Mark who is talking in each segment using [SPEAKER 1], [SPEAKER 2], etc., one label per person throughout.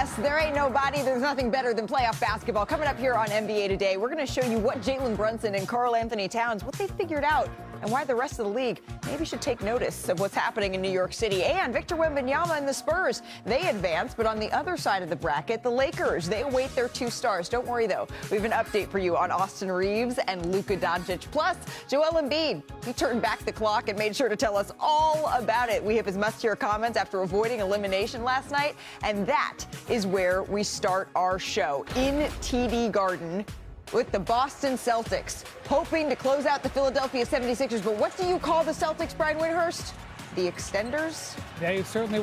[SPEAKER 1] Yes, there ain't nobody. There's nothing better than playoff basketball. Coming up here on NBA Today, we're going to show you what Jalen Brunson and Karl Anthony Towns, what they figured out, and why the rest of the league maybe should take notice of what's happening in New York City. And Victor Wembanyama and the Spurs, they advance, but on the other side of the bracket, the Lakers, they await their 2 stars. Don't worry, though. We have an update for you on Austin Reeves and Luka Doncic. Plus, Joel Embiid, he turned back the clock and made sure to tell us all about it. We have his must-hear comments after avoiding elimination last night, and that is where we start our show, in TD Garden, with the Boston Celtics, hoping to close out the Philadelphia 76ers. But what do you call the Celtics, Brian Windhurst? The extenders?
[SPEAKER 2] They certainly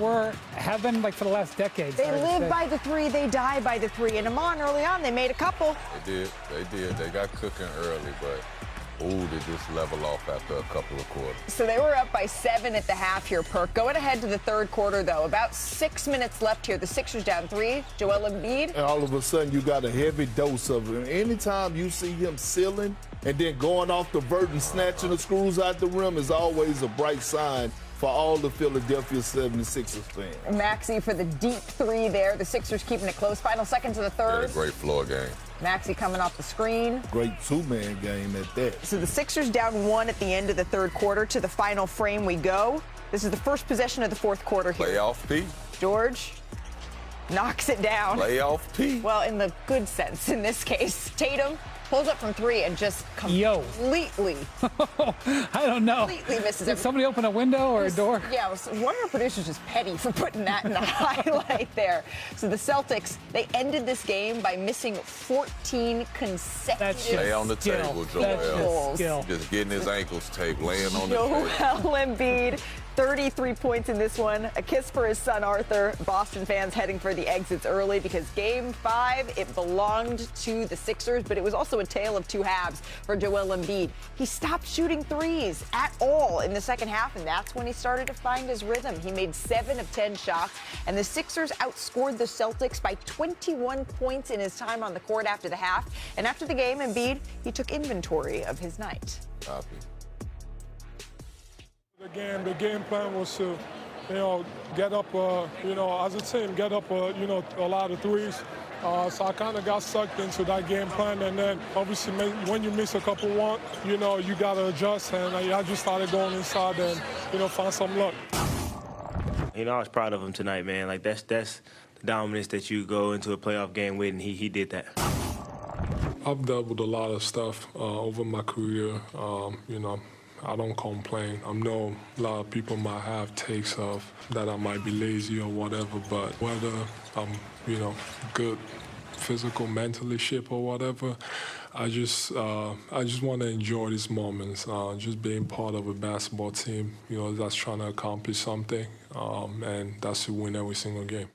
[SPEAKER 2] have been like for the last decade.
[SPEAKER 1] They live by the 3, they die by the 3. And Amon, early on, they made a couple.
[SPEAKER 3] They did. They got cooking early, but they just level off after a couple of quarters.
[SPEAKER 1] So they were up by 7 at the half here, Perk. Going ahead to the third quarter, though. About 6 minutes left here. The Sixers down 3. Joel Embiid.
[SPEAKER 4] And all of a sudden, you got a heavy dose of it. Anytime you see him sealing and then going off the vert and snatching the screws out the rim is always a bright sign for all the Philadelphia 76ers fans.
[SPEAKER 1] Maxey for the deep 3 there. The Sixers keeping it close. Final seconds of the third.
[SPEAKER 3] Yeah, great floor game.
[SPEAKER 1] Maxey coming off the screen.
[SPEAKER 4] Great 2-man game at that.
[SPEAKER 1] So the Sixers down 1 at the end of the third quarter. To the final frame we go. This is the first possession of the fourth quarter here.
[SPEAKER 3] Playoff P.
[SPEAKER 1] George knocks it down.
[SPEAKER 3] Playoff P.
[SPEAKER 1] Well, in the good sense in this case. Tatum pulls up from 3 and just completely.
[SPEAKER 2] I don't know.
[SPEAKER 1] Completely misses it.
[SPEAKER 2] Did somebody open a window or a door?
[SPEAKER 1] Yeah, one of our producers is petty for putting that in the highlight there. So the Celtics, they ended this game by missing 14 consecutive
[SPEAKER 3] Lay on the table, Joel.
[SPEAKER 1] goals.
[SPEAKER 3] Just getting his ankles taped, laying on the
[SPEAKER 1] Joel
[SPEAKER 3] table.
[SPEAKER 1] Embiid, 33 points in this one. A kiss for his son, Arthur. Boston fans heading for the exits early because Game 5, it belonged to the Sixers, but it was also a tale of 2 halves for Joel Embiid. He stopped shooting threes at all in the second half, and that's when he started to find his rhythm. He made 7 of 10 shots, and the Sixers outscored the Celtics by 21 points in his time on the court after the half. And after the game, Embiid, he took inventory of his night.
[SPEAKER 3] Copy.
[SPEAKER 5] The game plan was to, get up, as a team, get up, a lot of threes. So I kind of got sucked into that game plan, and then obviously when you miss a couple you got to adjust, and I just started going inside and, find some luck.
[SPEAKER 6] I was proud of him tonight, man. Like, that's the dominance that you go into a playoff game with, and he did that.
[SPEAKER 5] I've dealt with a lot of stuff over my career, I don't complain. I know a lot of people might have takes of that I might be lazy or whatever, but whether I'm, good physical, mentally shape or whatever, I just want to enjoy these moments. Just being part of a basketball team, that's trying to accomplish something, and that's to win every single game.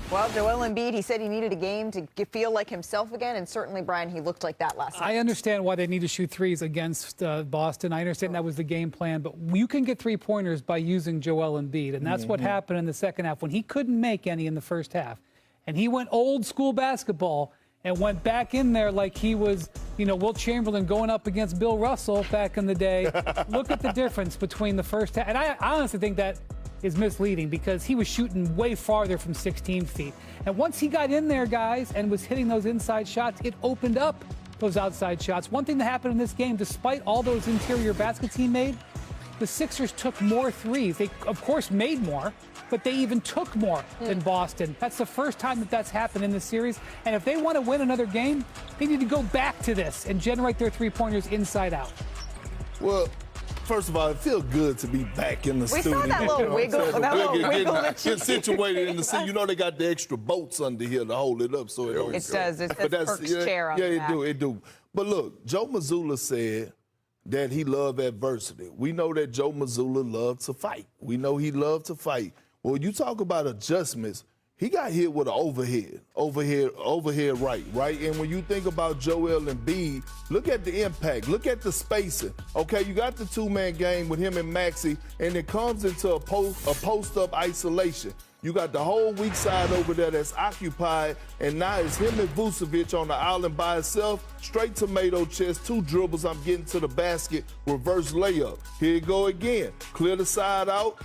[SPEAKER 1] Well, Joel Embiid, he said he needed a game to feel like himself again, and certainly, Brian, he looked like that last night.
[SPEAKER 2] I understand why they need to shoot threes against Boston. I understand that was the game plan, but you can get 3-pointers by using Joel Embiid, and that's what happened in the second half when he couldn't make any in the first half. And he went old school basketball and went back in there like he was, Wilt Chamberlain going up against Bill Russell back in the day. Look at the difference between the first half. And I honestly think that is misleading because he was shooting way farther from 16 feet. And once he got in there, guys, and was hitting those inside shots, it opened up those outside shots. One thing that happened in this game, despite all those interior baskets he made, the Sixers took more threes. They, of course, made more, but they even took more than Boston. That's the first time that's happened in this series. And if they want to win another game, they need to go back to this and generate their 3-pointers inside out.
[SPEAKER 4] Well, first of all, it feels good to be back in the studio.
[SPEAKER 1] We saw that little wiggle,
[SPEAKER 4] Get situated in the studio. They got the extra bolts under here to hold it up, so it don't.
[SPEAKER 1] It does. It's Perk's chair on the back.
[SPEAKER 4] It do. But look, Joe Mazzulla said that he loved adversity. We know that Joe Mazzulla loved to fight. We know he loved to fight. Well, you talk about adjustments. He got hit with an overhead right? And when you think about Joel Embiid, look at the impact. Look at the spacing. Okay, you got the 2-man game with him and Maxey, and it comes into a post-up isolation. You got the whole weak side over there that's occupied, and now it's him and Vucevic on the island by himself. Straight tomato chest, 2 dribbles, I'm getting to the basket, reverse layup. Here you go again. Clear the side out.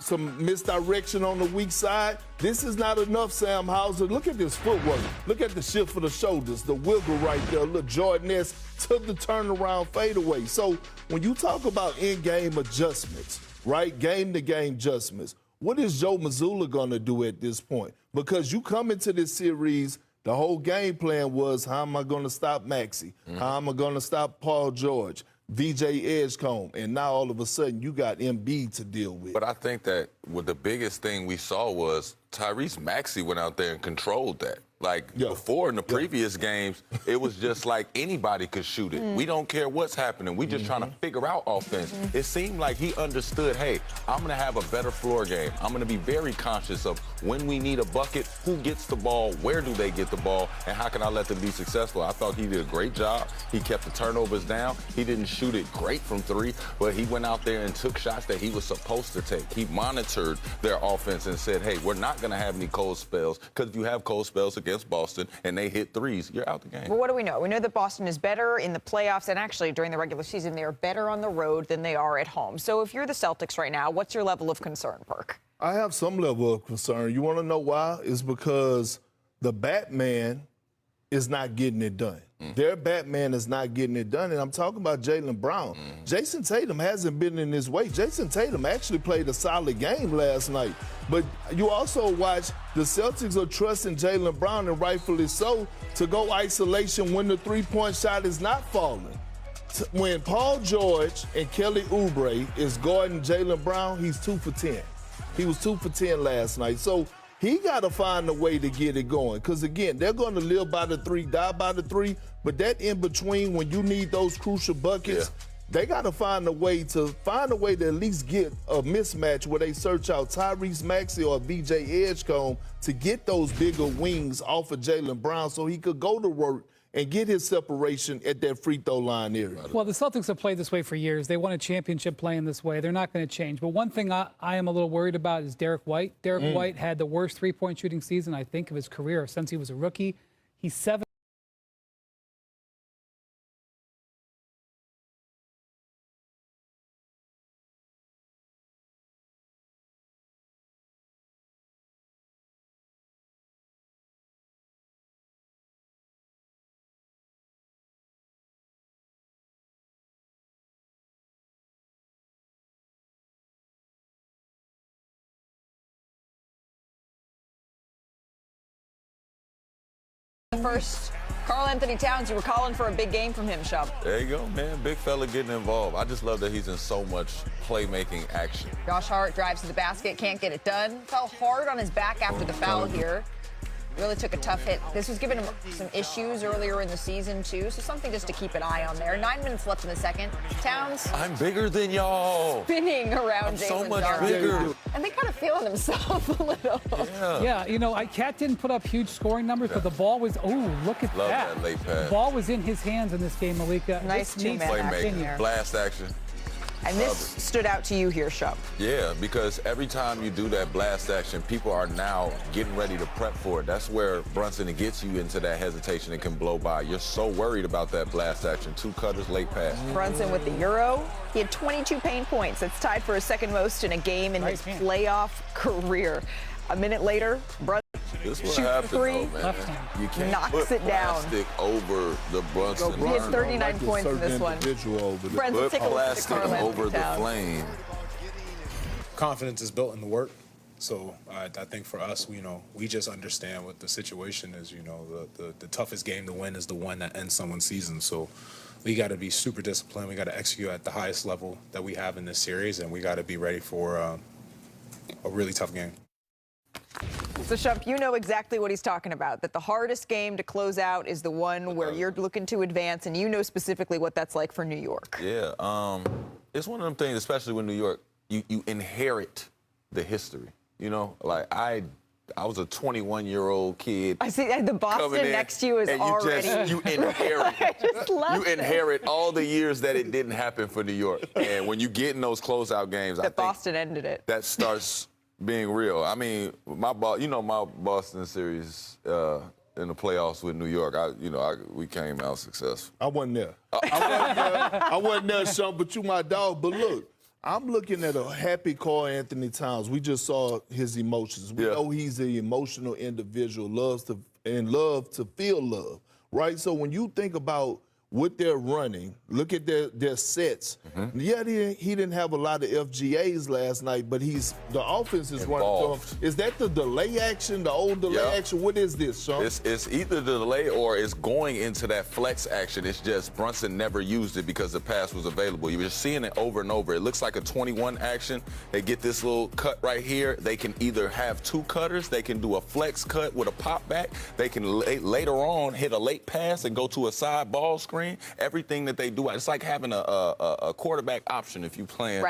[SPEAKER 4] some misdirection on the weak side. This is not enough, Sam Hauser. Look at this footwork. Look at the shift for the shoulders, the wiggle right there. Look, Jordan-esque took the turnaround fadeaway. So when you talk about in-game adjustments, right, game-to-game adjustments, what is Joe Mazzulla going to do at this point? Because you come into this series, the whole game plan was, how am I going to stop Maxey? How am I going to stop Paul George? VJ Edgecombe, and now all of a sudden you got Embiid to deal with.
[SPEAKER 3] But I think that the biggest thing we saw was Tyrese Maxey went out there and controlled that. Like before in the previous games, it was just like anybody could shoot it. We don't care what's happening. We just trying to figure out offense. It seemed like he understood, hey, I'm going to have a better floor game. I'm going to be very conscious of when we need a bucket, who gets the ball, where do they get the ball, and how can I let them be successful. I thought he did a great job. He kept the turnovers down. He didn't shoot it great from three, but he went out there and took shots that he was supposed to take. He monitored their offense and said, hey, we're not going to have any cold spells, because if you have cold spells against Boston and they hit threes, you're out the game.
[SPEAKER 1] Well, what do we know? We know that Boston is better in the playoffs, and actually during the regular season, they are better on the road than they are at home. So if you're the Celtics right now, what's your level of concern, Perk?
[SPEAKER 4] I have some level of concern. You want to know why? It's because the Batman is not getting it done. Their Batman is not getting it done, and I'm talking about Jaylen Brown. Jason Tatum hasn't been in his way. Jason Tatum actually played a solid game last night, but you also watch the Celtics are trusting Jaylen Brown, and rightfully so, to go isolation when the three-point shot is not falling. When Paul George and Kelly Oubre is guarding Jaylen Brown, he's 2 for 10. He was 2 for 10 last night. So he got to find a way to get it going. Because, again, they're going to live by the three, die by the three. But that in between, when you need those crucial buckets, they got to find a way to at least get a mismatch where they search out Tyrese Maxey or VJ Edgecombe to get those bigger wings off of Jaylen Brown so he could go to work and get his separation at that free throw line area.
[SPEAKER 2] Well, the Celtics have played this way for years. They won a championship playing this way. They're not going to change. But one thing I am a little worried about is Derek White. Derek White had the worst three-point shooting season, I think, of his career since he was a rookie. He's 7.
[SPEAKER 1] First, Karl Anthony Towns, you were calling for a big game from him, Shub.
[SPEAKER 3] There you go, man. Big fella getting involved. I just love that he's in so much playmaking action.
[SPEAKER 1] Josh Hart drives to the basket, can't get it done. Fell hard on his back after the foul here. Really took a tough hit. This was giving him some issues earlier in the season, too, so something just to keep an eye on there. 9 minutes left in the second. Towns.
[SPEAKER 3] I'm bigger than y'all.
[SPEAKER 1] Spinning around
[SPEAKER 3] I'm so
[SPEAKER 1] Jalen
[SPEAKER 3] much
[SPEAKER 1] Brown.
[SPEAKER 3] bigger.
[SPEAKER 1] And they kind of feeling themselves a little.
[SPEAKER 2] Yeah, you know, Cat didn't put up huge scoring numbers, but the ball was, look at
[SPEAKER 3] Love
[SPEAKER 2] that.
[SPEAKER 3] that late pass.
[SPEAKER 2] The ball was in his hands in this game, Malika.
[SPEAKER 1] Nice two-man action here.
[SPEAKER 3] Blast action.
[SPEAKER 1] And this stood out to you here, Shub.
[SPEAKER 3] Yeah, because every time you do that blast action, people are now getting ready to prep for it. That's where Brunson gets you into that hesitation and can blow by. You're so worried about that blast action. 2 cutters, late pass.
[SPEAKER 1] Brunson with the Euro. He had 22 paint points. That's tied for his second most in a game in his playoff career. A minute later, Brunson
[SPEAKER 3] This is what
[SPEAKER 1] shoots
[SPEAKER 3] happens,
[SPEAKER 1] three,
[SPEAKER 3] though, man. You can't
[SPEAKER 1] knocks
[SPEAKER 3] put
[SPEAKER 1] it down.
[SPEAKER 3] plastic over the Brunson.
[SPEAKER 1] He had 39 points in this one. Brunson,
[SPEAKER 3] Put
[SPEAKER 1] take a look at
[SPEAKER 3] plastic
[SPEAKER 1] Karl
[SPEAKER 3] over
[SPEAKER 1] Anthony
[SPEAKER 3] the
[SPEAKER 1] Towns.
[SPEAKER 3] flame.
[SPEAKER 7] Confidence is built in the work. So I think for us, we just understand what the situation is. The toughest game to win is the one that ends someone's season. So we got to be super disciplined. We got to execute at the highest level that we have in this series, and we got to be ready for a really tough game.
[SPEAKER 1] So, Shump, you know exactly what he's talking about, that the hardest game to close out is the one where you're looking to advance, and you know specifically what that's like for New York.
[SPEAKER 3] Yeah, it's one of them things, especially with New York, you inherit the history. Like I was a 21-year-old kid.
[SPEAKER 1] I see the Boston next to you is already.
[SPEAKER 3] You inherit. You inherit all the years that it didn't happen for New York. And when you get in those closeout games, I think
[SPEAKER 1] Boston ended it.
[SPEAKER 3] That starts being real. I mean, my Boston series in the playoffs with New York. We came out successful.
[SPEAKER 4] I wasn't there. I wasn't there, Sean, but you my dog. But look, I'm looking at a happy Karl Anthony Towns. We just saw his emotions. We know he's an emotional individual, loves to feel love, right? So when you think about what they're running, look at their sets. Yeah, he didn't have a lot of FGAs last night, but the offense is running to him. Is that the delay action, the old delay action? What is this, Sean?
[SPEAKER 3] It's either the delay or it's going into that flex action. It's just Brunson never used it because the pass was available. You're just seeing it over and over. It looks like a 21 action. They get this little cut right here. They can either have two cutters. They can do a flex cut with a pop back. They can later on hit a late pass and go to a side ball screen. Everything that they do, it's like having a quarterback option if you playing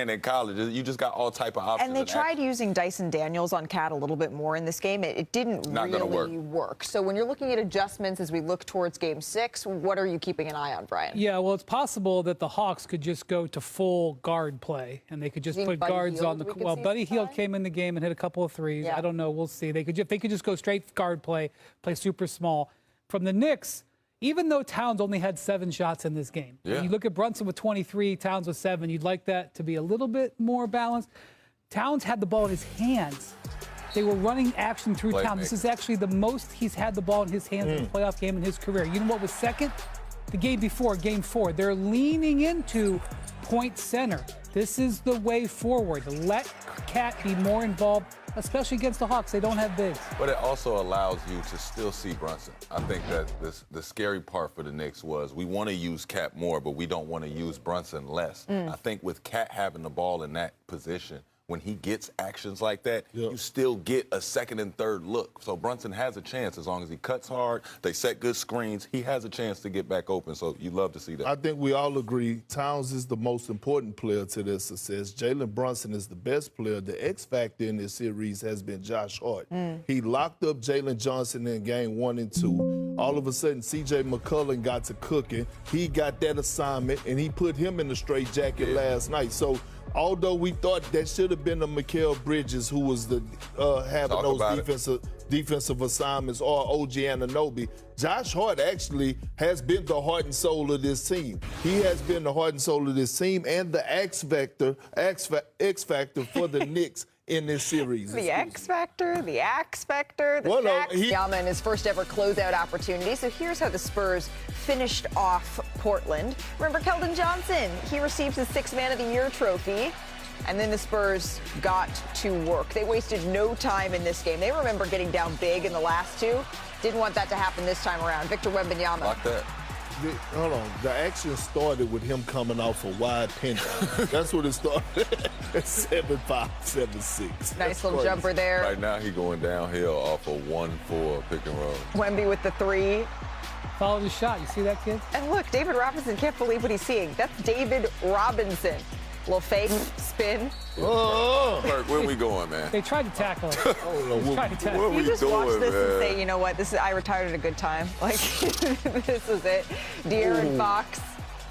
[SPEAKER 3] in college. You just got all type of options.
[SPEAKER 1] And they tried using Dyson Daniels on Cat a little bit more in this game. It didn't really work. So when you're looking at adjustments as we look towards Game 6, what are you keeping an eye on, Brian?
[SPEAKER 2] Yeah, well, it's possible that the Hawks could just go to full guard play, and they could just put guards on the. Well, Buddy Hield came in the game and hit a couple of threes. I don't know. We'll see. They could just go straight guard play super small. From the Knicks, even though Towns only had 7 shots in this game, you look at Brunson with 23, Towns with 7, you'd like that to be a little bit more balanced. Towns had the ball in his hands. They were running action through Towns. This is actually the most he's had the ball in his hands in a playoff game in his career. You know what was second? The game before, Game 4. They're leaning into point center. This is the way forward. Let Cat be more involved, especially against the Hawks. They don't have bigs.
[SPEAKER 3] But it also allows you to still see Brunson. I think that the scary part for the Knicks was we want to use Cat more, but we don't want to use Brunson less. I think with Cat having the ball in that position, when he gets actions like that, you still get a second and third look. So Brunson has a chance as long as he cuts hard, they set good screens, he has a chance to get back open. So you love to see that.
[SPEAKER 4] I think we all agree Towns is the most important player to their success. Jalen Brunson is the best player. The X factor in this series has been Josh Hart. He locked up Jalen Johnson in Game 1 and 2. All of a sudden, C.J. McCollum got to cooking. He got that assignment, and he put him in the straitjacket last night. So although we thought that should have been a Mikal Bridges who was the having those defensive assignments, or OG Anunoby, Josh Hart actually has been the heart and soul of this team. He has been the heart and soul of this team and the X factor for the Knicks in this series.
[SPEAKER 1] The X Factor, the Axe Factor, the Yama in his first ever closeout opportunity. So here's how the Spurs finished off Portland. Remember Keldon Johnson? He received his 6th Man of the Year trophy. And then the Spurs got to work. They wasted no time in this game. They remember getting down big in the last 2. Didn't want that to happen this time around. Victor Wembanyama.
[SPEAKER 3] Like that.
[SPEAKER 4] Hold on. The action started with him coming off a wide pin. That's what it started at 7'5", 7'6".
[SPEAKER 1] Nice little jumper there.
[SPEAKER 3] Right now he going downhill off a 1-4 pick and roll.
[SPEAKER 1] Wemby with the 3.
[SPEAKER 2] Followed his shot. You see that, kid?
[SPEAKER 1] And look, David Robinson can't believe what he's seeing. That's David Robinson. Little fake spin.
[SPEAKER 3] Kirk, where we going, man?
[SPEAKER 2] They tried to tackle him.
[SPEAKER 1] You just watch this and say, you know what? I retired at a good time. Like, this is it. De'Aaron Fox.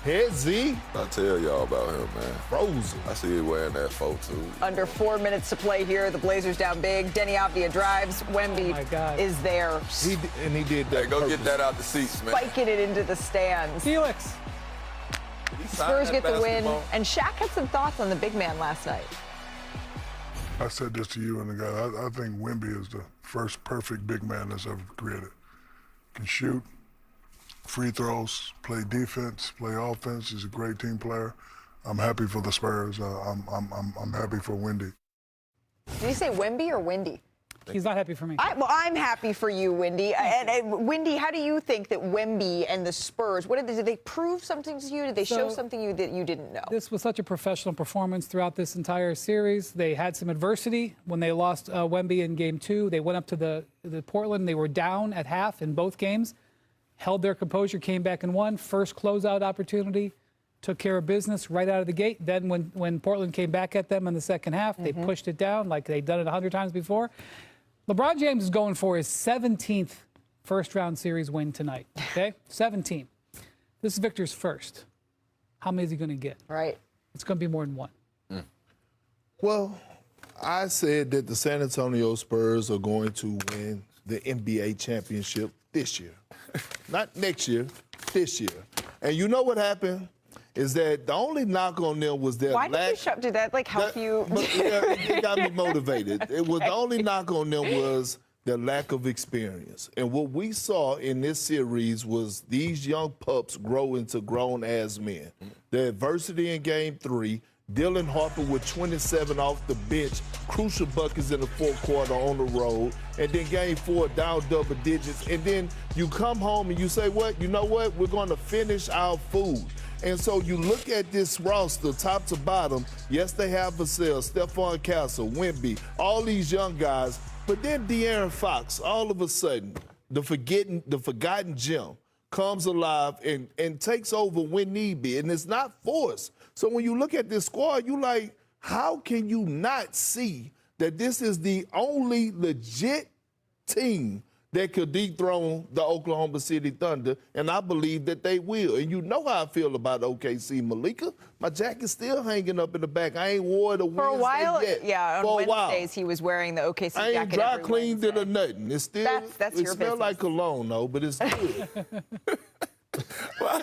[SPEAKER 4] Head Z.
[SPEAKER 3] I tell y'all about him, man.
[SPEAKER 4] Frozen.
[SPEAKER 3] I see him wearing that photo too.
[SPEAKER 1] Under 4 minutes to play here. The Blazers down big. Denny Avdia drives. Wemby is there.
[SPEAKER 4] He did that.
[SPEAKER 3] Hey, go get that out the seats, man.
[SPEAKER 1] Spiking it into the stands.
[SPEAKER 2] Felix.
[SPEAKER 1] Spurs get the win. And Shaq had some thoughts on the big man last night.
[SPEAKER 8] I said this to you and the guy. I think Wemby is the first perfect big man that's ever created. Can shoot, free throws, play defense, play offense. He's a great team player. I'm happy for the Spurs. I'm happy for Wendy.
[SPEAKER 1] Did you say Wemby or Wendy?
[SPEAKER 2] He's not happy for me.
[SPEAKER 1] Well, I'm happy for you, Wendy. And Wendy, how do you think that Wemby and the Spurs, did they prove something to you? Did they show something that you didn't know?
[SPEAKER 2] This was such a professional performance throughout this entire series. They had some adversity when they lost Wemby in Game 2. They went up to the Portland. They were down at half in both games, held their composure, came back and won. First closeout opportunity, took care of business right out of the gate. Then when Portland came back at them in the second half, they pushed it down like they'd done it 100 times before. LeBron James is going for his 17th first-round series win tonight, okay? 17. This is Victor's first. How many is he going to get?
[SPEAKER 1] Right.
[SPEAKER 2] It's going to be more than 1.
[SPEAKER 4] Well, I said that the San Antonio Spurs are going to win the NBA championship this year. Not next year, this year. And you know what happened? is that the only knock on them was their
[SPEAKER 1] Why
[SPEAKER 4] lack.
[SPEAKER 1] did that like help you?
[SPEAKER 4] But, yeah, it got me motivated. It was the only knock on them was their lack of experience. And what we saw in this series was these young pups grow into grown-ass men. The adversity in Game 3, Dylan Harper with 27 off the bench, crucial buckets in the fourth quarter on the road, and then Game 4 down double digits, and then you come home and you say, what? You know what? We're going to finish our food. And so you look at this roster, top to bottom. Yes, they have Vassell, Stephon Castle, Wemby, all these young guys, but then De'Aaron Fox, all of a sudden, the forgotten gem, comes alive and takes over when need be, and it's not forced. So when you look at this squad, you like, how can you not see that this is the only legit team that could dethrone the Oklahoma City Thunder? And I believe that they will. And you know how I feel about OKC, Malika. My jacket's still hanging up in the back. I ain't wore it
[SPEAKER 1] For a while,
[SPEAKER 4] yet.
[SPEAKER 1] yeah, on Wednesdays he was wearing the OKC jacket.
[SPEAKER 4] I ain't dry cleaned it or nothing. It's still,
[SPEAKER 1] that's
[SPEAKER 4] it
[SPEAKER 1] your
[SPEAKER 4] smells
[SPEAKER 1] business.
[SPEAKER 4] like cologne, though, but it's good.
[SPEAKER 3] Well,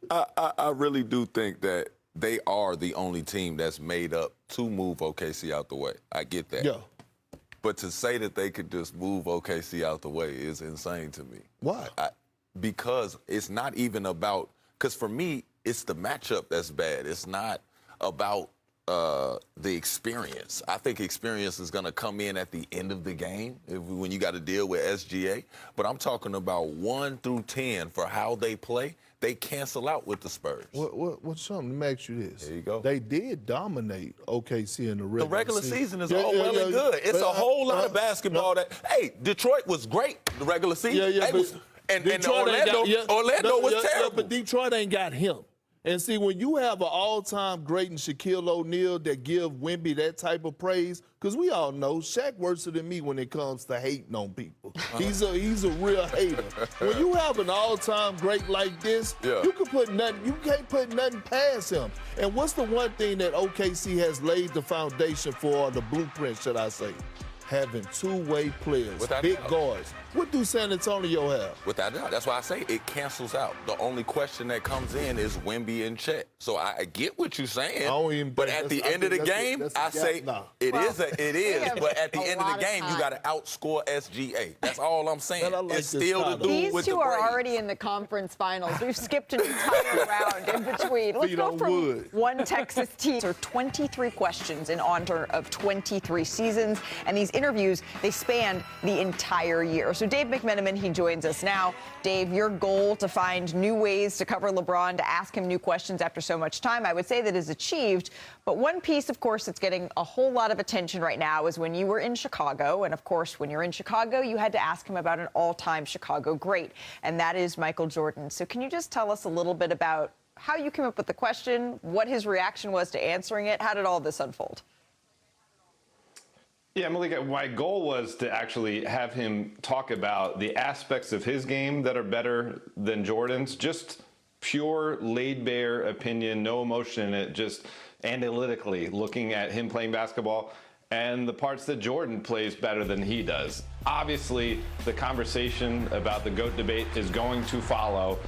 [SPEAKER 3] I really do think that they are the only team that's made up to move OKC out the way. I get that.
[SPEAKER 4] Yeah.
[SPEAKER 3] But to say that they could just move OKC out the way is insane to me.
[SPEAKER 4] Why?
[SPEAKER 3] Because it's not even about – because for me, it's the matchup that's bad. It's not about the experience. I think experience is going to come in at the end of the game when you got to deal with SGA. But I'm talking about 1 through 10 for how they play. They cancel out with the Spurs.
[SPEAKER 4] What's something? Let me ask you this.
[SPEAKER 3] There you go.
[SPEAKER 4] They did dominate OKC in the regular season.
[SPEAKER 3] The regular season is all well and good. It's a whole lot of basketball that, hey, Detroit was great the regular season. And Orlando was terrible.
[SPEAKER 4] Yeah, but Detroit ain't got him. And see, when you have an all-time great in Shaquille O'Neal that give Wemby that type of praise, because we all know Shaq worse than me when it comes to hating on people. He's a real hater. When you have an all-time great like this, you can't put nothing past him. And what's the one thing that OKC has laid the foundation for, the blueprint, should I say? Having two-way players, big guards. What do San Antonio have?
[SPEAKER 3] Without doubt. That's why I say it cancels out. The only question that comes in is Wemby and Chet. So I get what you're saying. But at the end of the game, I say it is. But at the end of the game, you got to outscore SGA. That's all I'm saying. It's still to do with the
[SPEAKER 1] These two are already in the conference finals. We've skipped an entire round in between. Let's go from one Texas team. There are 23 questions in honor of 23 seasons. And these interviews, they spanned the entire year. So Dave McMenamin, he joins us now. Dave, your goal to find new ways to cover LeBron, to ask him new questions after so much time, I would say that is achieved. But one piece, of course, that's getting a whole lot of attention right now is when you were in Chicago. And, of course, when you're in Chicago, you had to ask him about an all-time Chicago great, and that is Michael Jordan. So can you just tell us a little bit about how you came up with the question, what his reaction was to answering it? How did all this unfold?
[SPEAKER 9] Yeah, Malika, my goal was to actually have him talk about the aspects of his game that are better than Jordan's, just pure laid-bare opinion, no emotion in it, just analytically looking at him playing basketball and the parts that Jordan plays better than he does. Obviously, the conversation about the GOAT debate is going to follow,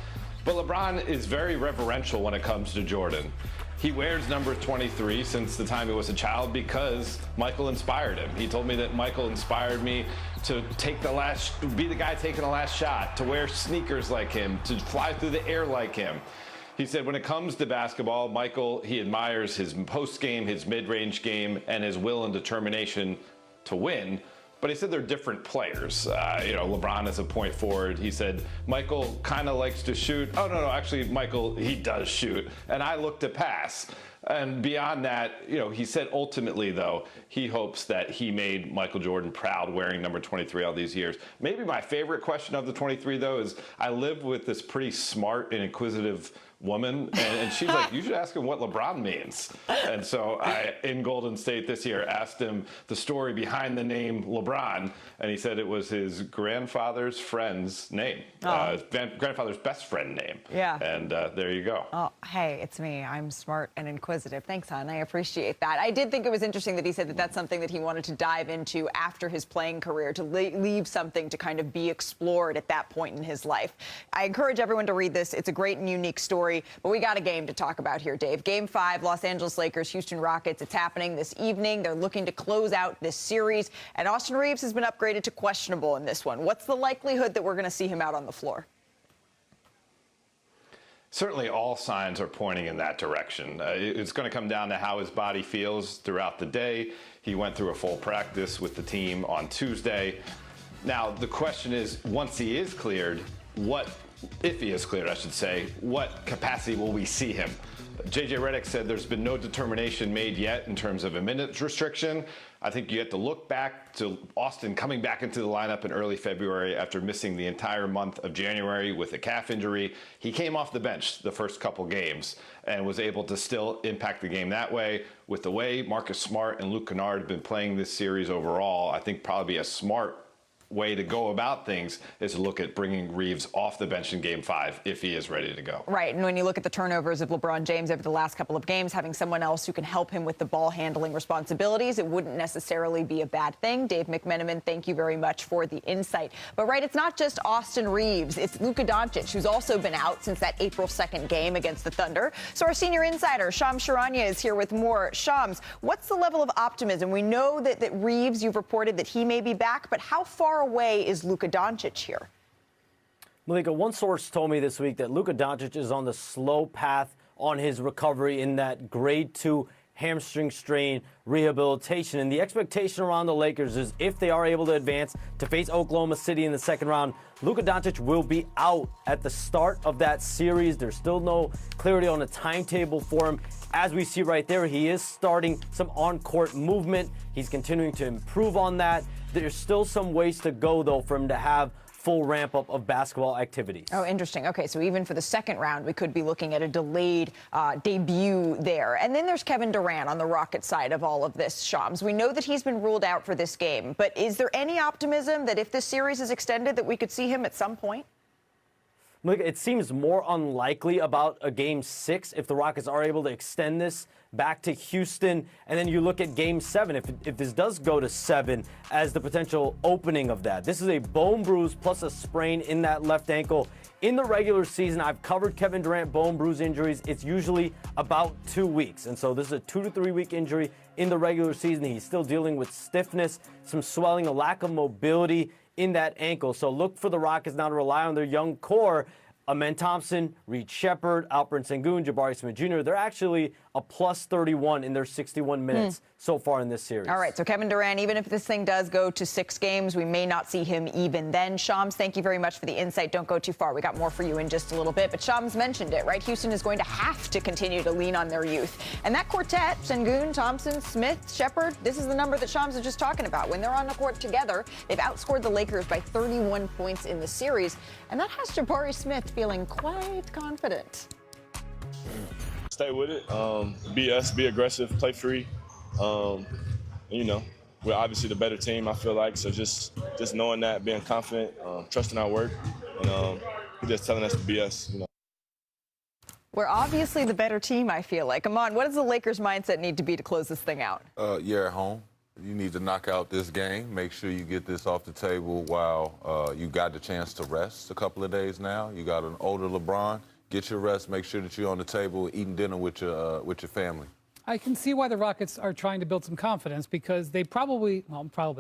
[SPEAKER 9] but LeBron is very reverential when it comes to Jordan. He wears number 23 since the time he was a child because Michael inspired him. He told me that Michael inspired me to be the guy taking the last shot, to wear sneakers like him, to fly through the air like him. He said when it comes to basketball, Michael, he admires his post game, his mid-range game, and his will and determination to win. But he said they're different players. LeBron is a point forward. He said, Michael kind of likes to shoot. Oh, no, actually, Michael, he does shoot. And I look to pass. And beyond that, he said ultimately, though, he hopes that he made Michael Jordan proud wearing number 23 all these years. Maybe my favorite question of the 23, though, is I live with this pretty smart and inquisitive woman, and she's like, you should ask him what LeBron means. And so I, in Golden State this year, asked him the story behind the name LeBron, and he said it was his grandfather's friend's name, grandfather's best friend name.
[SPEAKER 1] Yeah.
[SPEAKER 9] And there you go.
[SPEAKER 1] Oh, hey, it's me. I'm smart and inquisitive. positive. Thanks, hon. I appreciate that. I did think it was interesting that he said that that's something that he wanted to dive into after his playing career, to leave something to kind of be explored at that point in his life. I encourage everyone to read this. It's a great and unique story, but we got a game to talk about here, Dave. Game 5, Los Angeles Lakers, Houston Rockets. It's happening this evening. They're looking to close out this series, and Austin Reeves has been upgraded to questionable in this one. What's the likelihood that we're going to see him out on the floor?
[SPEAKER 9] Certainly all signs are pointing in that direction. It's going to come down to how his body feels throughout the day. He went through a full practice with the team on Tuesday. Now, the question is, once he is cleared, if he is cleared, I should say, what capacity will we see him? J.J. Redick said there's been no determination made yet in terms of a minutes restriction. I think you have to look back to Austin coming back into the lineup in early February after missing the entire month of January with a calf injury. He came off the bench the first couple games and was able to still impact the game that way. With the way Marcus Smart and Luke Kennard have been playing this series overall, I think probably a smart way to go about things is to look at bringing Reeves off the bench in Game 5 if he is ready to go.
[SPEAKER 1] Right, and when you look at the turnovers of LeBron James over the last couple of games, having someone else who can help him with the ball handling responsibilities, it wouldn't necessarily be a bad thing. Dave McMenamin, thank you very much for the insight. But right, it's not just Austin Reeves, it's Luka Doncic, who's also been out since that April 2nd game against the Thunder. So our senior insider, Shams Charania, is here with more. Shams, what's the level of optimism? We know that Reeves, you've reported that he may be back, but how far away is Luka Doncic here?
[SPEAKER 10] Malika, one source told me this week that Luka Doncic is on the slow path on his recovery in that grade 2 hamstring strain rehabilitation. And the expectation around the Lakers is if they are able to advance to face Oklahoma City in the second round, Luka Doncic will be out at the start of that series. There's still no clarity on a timetable for him. As we see right there, he is starting some on-court movement. He's continuing to improve on that. There's still some ways to go, though, for him to have full ramp-up of basketball activities.
[SPEAKER 1] Oh, interesting. Okay, so even for the second round, we could be looking at a delayed debut there. And then there's Kevin Durant on the Rocket side of all of this, Shams. We know that he's been ruled out for this game, but is there any optimism that if this series is extended that we could see him at some point?
[SPEAKER 10] Look, it seems more unlikely about a Game 6 if the Rockets are able to extend this back to Houston. And then you look at Game 7, if this does go to 7 as the potential opening of that. This is a bone bruise plus a sprain in that left ankle. In the regular season, I've covered Kevin Durant bone bruise injuries. It's usually about 2 weeks. And so this is a 2 to 3 week injury in the regular season. He's still dealing with stiffness, some swelling, a lack of mobility in that ankle. So look for the Rockets now to rely on their young core. Amen Thompson, Reed Shepard, Alperen Sengun, Jabari Smith Jr. They're actually a plus 31 in their 61 minutes so far in this series.
[SPEAKER 1] All right, so Kevin Durant, even if this thing does go to 6 games, we may not see him even then. Shams, thank you very much for the insight. Don't go too far. We got more for you in just a little bit. But Shams mentioned it, right? Houston is going to have to continue to lean on their youth. And that quartet, Sengun, Thompson, Smith, Shepard, this is the number that Shams was just talking about. When they're on the court together, they've outscored the Lakers by 31 points in the series. And that has Jabari Smith feeling quite confident.
[SPEAKER 11] Stay with it, be us, be aggressive, play free. You know, we're obviously the better team, I feel like. So just knowing that, being confident, trusting our work, and just telling us to be us, you know.
[SPEAKER 1] We're obviously the better team, I feel like. Amon, what does the Lakers' mindset need to be to close this thing out?
[SPEAKER 3] You're at home. You need to knock out this game. Make sure you get this off the table while you got the chance to rest a couple of days now. You got an older LeBron. Get your rest. Make sure that you're on the table eating dinner with your family.
[SPEAKER 2] I can see why the Rockets are trying to build some confidence because they probably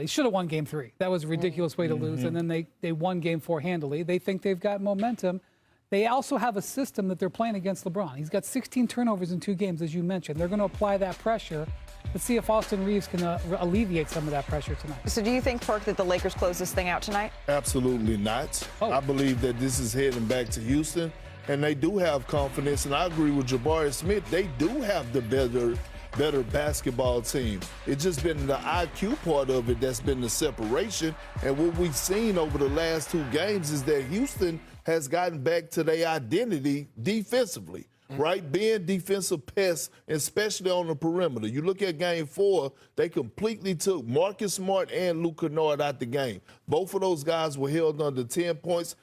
[SPEAKER 2] should have won Game 3. That was a ridiculous way to lose, and then they won Game 4 handily. They think they've got momentum. They also have a system that they're playing against LeBron. He's got 16 turnovers in 2 games, as you mentioned. They're going to apply that pressure. Let's see if Austin Reeves can alleviate some of that pressure tonight.
[SPEAKER 1] So do you think, Perk, that the Lakers close this thing out tonight?
[SPEAKER 4] Absolutely not. I believe that this is heading back to Houston, and they do have confidence, and I agree with Jabari Smith. They do have the better basketball team. It's just been the IQ part of it that's been the separation, and what we've seen over the last 2 games is that Houston has gotten back to their identity defensively. Right, being defensive pests, especially on the perimeter. You look at Game 4, they completely took Marcus Smart and Luke Kennard out the game. Both of those guys were held under 10 points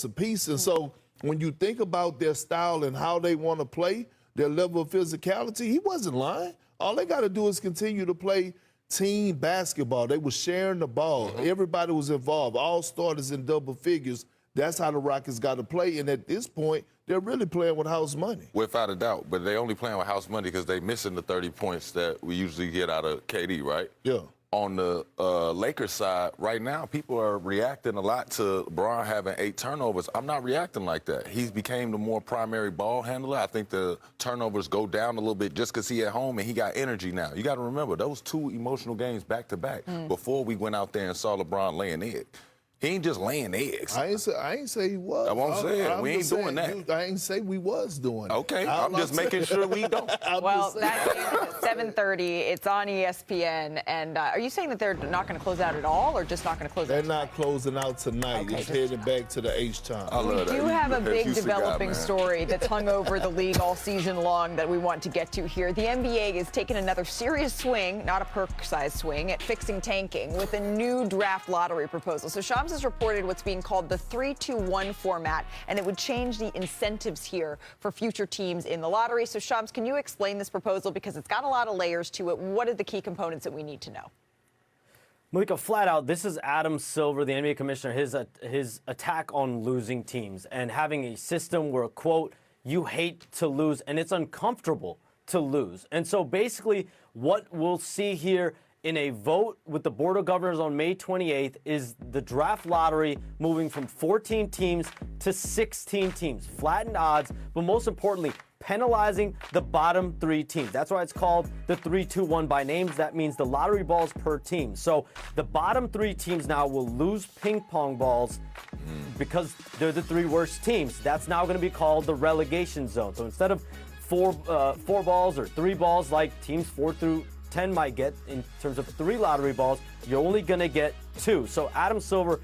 [SPEAKER 4] apiece. And so when you think about their style and how they want to play, their level of physicality, he wasn't lying. All they got to do is continue to play team basketball. They were sharing the ball. Everybody was involved. All starters in double figures. That's how the Rockets got to play. And at this point, they're really playing with house money.
[SPEAKER 3] Without a doubt. But they only playing with house money because they missing the 30 points that we usually get out of KD, right?
[SPEAKER 4] Yeah.
[SPEAKER 3] On the Lakers side, right now, people are reacting a lot to LeBron having 8 turnovers. I'm not reacting like that. He's became the more primary ball handler. I think the turnovers go down a little bit just because he at home and he got energy now. You got to remember, those 2 emotional games back-to-back before we went out there and saw LeBron laying egg. He ain't just laying eggs.
[SPEAKER 4] I ain't say he was.
[SPEAKER 3] I won't say it. We ain't doing that.
[SPEAKER 4] I ain't say we was doing it.
[SPEAKER 3] Okay, I'm just making sure we don't.
[SPEAKER 1] Well, that game is at 7:30. It's on ESPN. And are you saying that they're not going to close out at all, or just not going to close out?
[SPEAKER 4] They're not closing out tonight.
[SPEAKER 1] Okay,
[SPEAKER 4] it's heading back to the H-Time.
[SPEAKER 3] I love that.
[SPEAKER 1] We do have a big developing
[SPEAKER 3] guy,
[SPEAKER 1] story that's hung over the league all season long that we want to get to here. The NBA is taking another serious swing, not a perk-sized swing, at fixing tanking with a new draft lottery proposal. So Shams has reported what's being called the 3-2-1 format, and it would change the incentives here for future teams in the lottery. So Shams, can you explain this proposal, because it's got a lot of layers to it? What are the key components that we need to know?
[SPEAKER 10] Malika, flat out, this is Adam Silver, the NBA commissioner, his attack on losing teams and having a system where, quote, you hate to lose and it's uncomfortable to lose. And so basically what we'll see here in a vote with the Board of Governors on May 28th is the draft lottery moving from 14 teams to 16 teams. Flattened odds, but most importantly, penalizing the bottom 3 teams. That's why it's called the 3-2-1 by names. That means the lottery balls per team. So the bottom 3 teams now will lose ping pong balls because they're the 3 worst teams. That's now going to be called the relegation zone. So instead of 4 balls or 3 balls like teams 4 through 10 might get in terms of 3 lottery balls, you're only going to get 2. So Adam Silver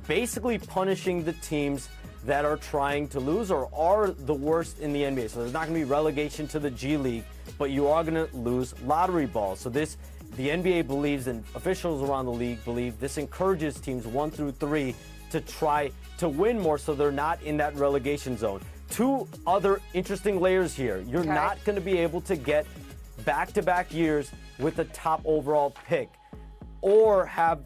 [SPEAKER 10] basically punishing the teams that are trying to lose or are the worst in the NBA. So there's not going to be relegation to the G League, but you are going to lose lottery balls. So the NBA believes, and officials around the league believe, this encourages teams 1 through 3 to try to win more so they're not in that relegation zone. 2 other interesting layers here. You're not going to be able to get back-to-back years with a top overall pick or have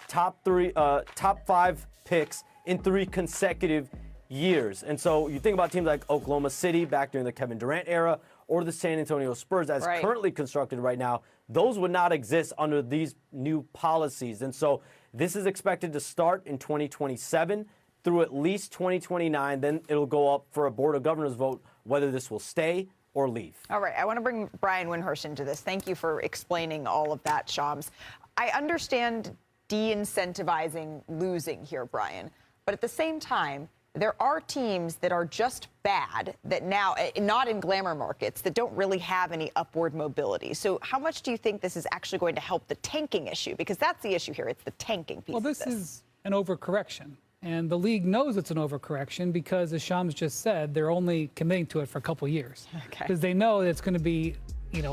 [SPEAKER 10] top 5 picks in 3 consecutive years. And so you think about teams like Oklahoma City back during the Kevin Durant era or the San Antonio Spurs as currently constructed right now, those would not exist under these new policies. And so this is expected to start in 2027 through at least 2029. Then it'll go up for a Board of Governors vote whether this will stay or leave.
[SPEAKER 1] All right, I want to bring Brian Windhorst into this. Thank you for explaining all of that, Shams. I understand de-incentivizing losing here, Brian, but at the same time, there are teams that are just bad that now, not in glamour markets, that don't really have any upward mobility. So how much do you think this is actually going to help the tanking issue? Because that's the issue here. It's the tanking piece of this.
[SPEAKER 2] Well, this is an overcorrection. And the league knows it's an overcorrection because, as Shams just said, they're only committing to it for a couple years. Because they know that it's going to be,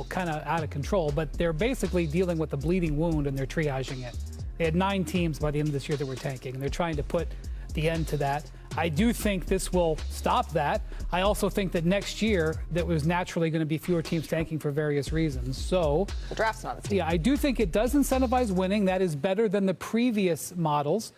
[SPEAKER 2] kind of out of control. But they're basically dealing with a bleeding wound and they're triaging it. They had 9 teams by the end of this year that were tanking, and they're trying to put the end to that. I do think this will stop that. I also think that next year there was naturally going to be fewer teams tanking for various reasons. So
[SPEAKER 1] the draft's not the same.
[SPEAKER 2] Yeah, I do think it does incentivize winning. That is better than the previous models.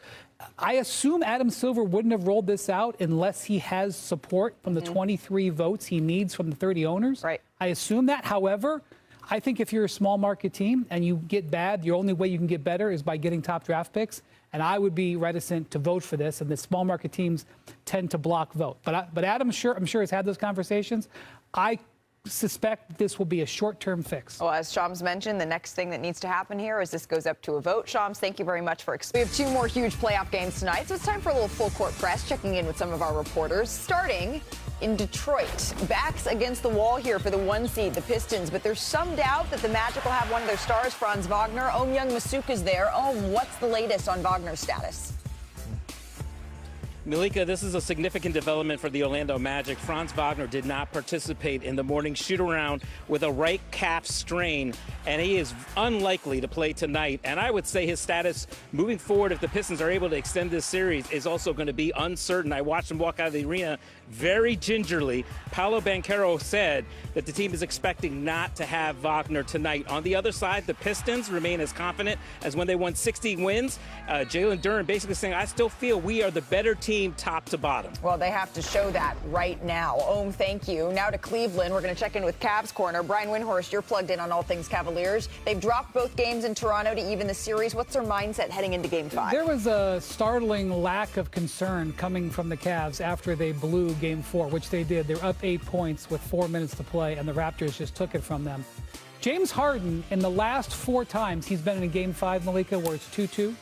[SPEAKER 2] I assume Adam Silver wouldn't have rolled this out unless he has support from the 23 votes he needs from the 30 owners.
[SPEAKER 1] Right.
[SPEAKER 2] I assume that. However, I think if you're a small market team and you get bad, the only way you can get better is by getting top draft picks. And I would be reticent to vote for this. And the small market teams tend to block vote. But Adam, I'm sure has had those conversations. I suspect this will be a short-term fix.
[SPEAKER 1] Well, as Shams mentioned, the next thing that needs to happen here is this goes up to a vote. Shams, thank you very much for explaining. We have 2 more huge playoff games tonight, so it's time for a little full-court press, checking in with some of our reporters, starting in Detroit. Backs against the wall here for the 1 seed, the Pistons, but there's some doubt that the Magic will have one of their stars, Franz Wagner. Oumyung Masuka's there. What's the latest on Wagner's status?
[SPEAKER 12] Malika, this is a significant development for the Orlando Magic. Franz Wagner did not participate in the morning shoot-around with a right calf strain, and he is unlikely to play tonight. And I would say his status moving forward, if the Pistons are able to extend this series, is also going to be uncertain. I watched him walk out of the arena very gingerly. Paolo Banchero said that the team is expecting not to have Wagner tonight. On the other side, the Pistons remain as confident as when they won 60 wins. Jalen Duren basically saying, I still feel we are the better team top to bottom.
[SPEAKER 1] Well, they have to show that right now. Thank you. Now to Cleveland. We're going to check in with Cavs Corner. Brian Windhorst, you're plugged in on all things Cavaliers. They've dropped both games in Toronto to even the series. What's their mindset heading into Game 5?
[SPEAKER 2] There was a startling lack of concern coming from the Cavs after they blew Game 4, which they did. They were up 8 points with 4 minutes to play, and the Raptors just took it from them. James Harden, in the last 4 times he's been in a Game 5, Malika, where it's 2-2,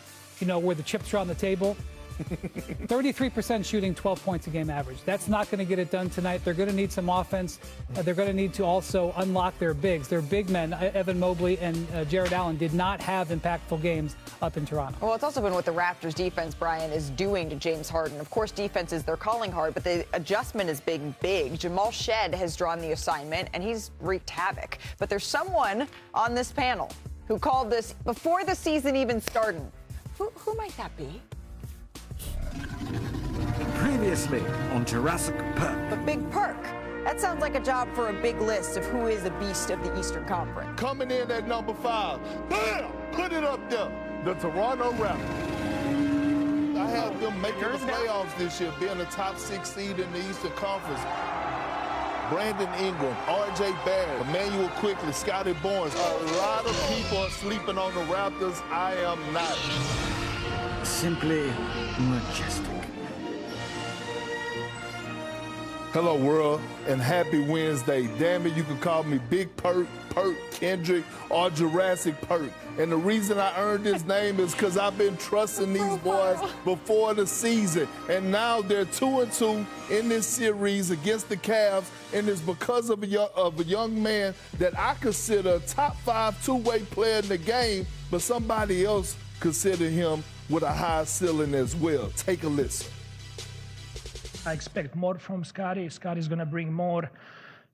[SPEAKER 2] where the chips are on the table, 33% shooting, 12 points a game average. That's not going to get it done tonight. They're going to need some offense. They're going to need to also unlock their bigs. Their big men, Evan Mobley and Jared Allen, did not have impactful games up in Toronto.
[SPEAKER 1] Well, it's also been what the Raptors defense, Brian, is doing to James Harden. Of course, defenses, they're calling hard, but the adjustment is big. Jamal Shed has drawn the assignment, and he's wreaked havoc. But there's someone on this panel who called this before the season even started. Who might that be?
[SPEAKER 13] Previously on Jurassic Park.
[SPEAKER 1] But Big Perk. That sounds like a job for a big list of who is a beast of the Eastern Conference.
[SPEAKER 4] Coming in at number 5. Bam! Put it up there. The Toronto Raptors. I have them making the playoffs this year, being the top 6 seed in the Eastern Conference. Brandon Ingram, R.J. Barrett, Emmanuel Quickly, Scotty Barnes. A lot of people are sleeping on the Raptors. I am not.
[SPEAKER 13] Simply majestic.
[SPEAKER 4] Hello, world, and happy Wednesday. Damn it, you can call me Big Perk, Perk Kendrick, or Jurassic Perk. And the reason I earned this name is because I've been trusting these boys before the season. And now they're 2-2 in this series against the Cavs. And it's because of a young man that I consider a top 5 two-way player in the game, but somebody else consider him with a high ceiling as well. Take a listen.
[SPEAKER 14] I expect more from Scotty. Scotty's going to bring more.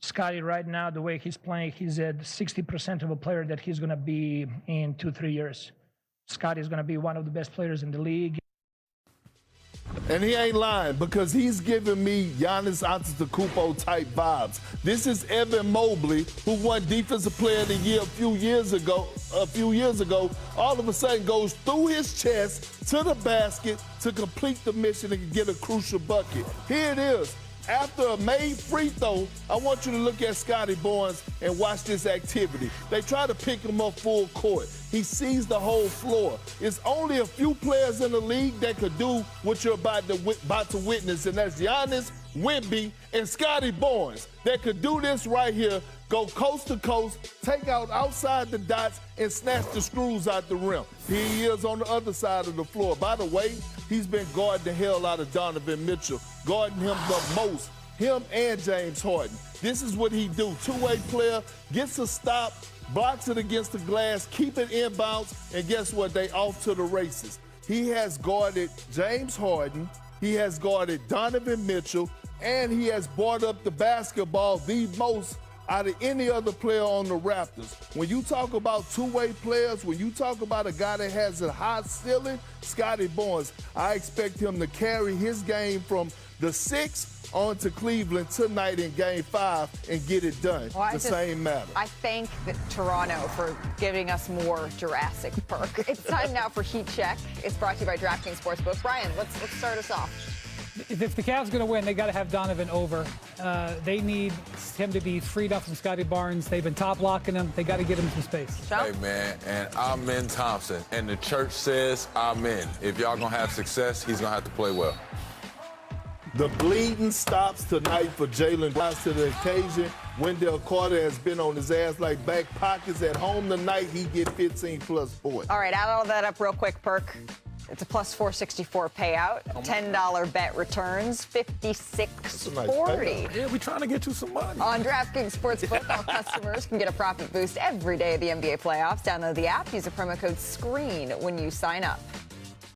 [SPEAKER 14] Scotty, right now, the way he's playing, he's at 60% of a player that he's going to be in 2-3 years. Scotty's going to be one of the best players in the league.
[SPEAKER 4] And he ain't lying, because he's giving me Giannis Antetokounmpo type vibes. This is Evan Mobley, who won Defensive Player of the Year a few years ago. All of a sudden goes through his chest to the basket to complete the mission and get a crucial bucket. Here it is. After a made free throw, I want you to look at Scotty Barnes and watch this activity. They try to pick him up full court. He sees the whole floor. It's only a few players in the league that could do what you're about to witness, and that's Giannis, Wemby, and Scotty Barnes that could do this right here, go coast to coast, take out outside the dots, and snatch the screws out the rim. Here he is on the other side of the floor. By the way, he's been guarding the hell out of Donovan Mitchell, guarding him the most, him and James Harden. This is what he do. Two-way player, gets a stop, blocks it against the glass, keep it inbounds, and guess what? They off to the races. He has guarded James Harden, he has guarded Donovan Mitchell, and he has brought up the basketball the most out of any other player on the Raptors. When you talk about two-way players, when you talk about a guy that has a high ceiling, Scotty Barnes, I expect him to carry his game from the 6 on to Cleveland tonight in Game 5 and get it done. Well, same matter.
[SPEAKER 1] I thank Toronto for giving us more Jurassic Park. It's time now for Heat Check. It's brought to you by DraftKings Sportsbook. Brian, let's start us off.
[SPEAKER 2] If the Cavs are going to win, they got to have Donovan over. They need him to be freed up from Scotty Barnes. They've been top locking him. They got to get him some space.
[SPEAKER 3] Hey, man, and Amen Thompson. And the church says amen. If y'all going to have success, he's going to have to play well.
[SPEAKER 4] The bleeding stops tonight for Jalen. Rise to the occasion. Wendell Carter has been on his ass like back pockets. At home tonight, he get 15+ points.
[SPEAKER 1] All right, add all that up real quick, Perk. It's a plus 464 payout. $10 bet returns, 56.40.
[SPEAKER 3] Yeah, we're trying to get you some money.
[SPEAKER 1] On DraftKings Sportsbook, all customers can get a profit boost every day of the NBA playoffs. Download the app. Use the promo code SCREEN when you sign up.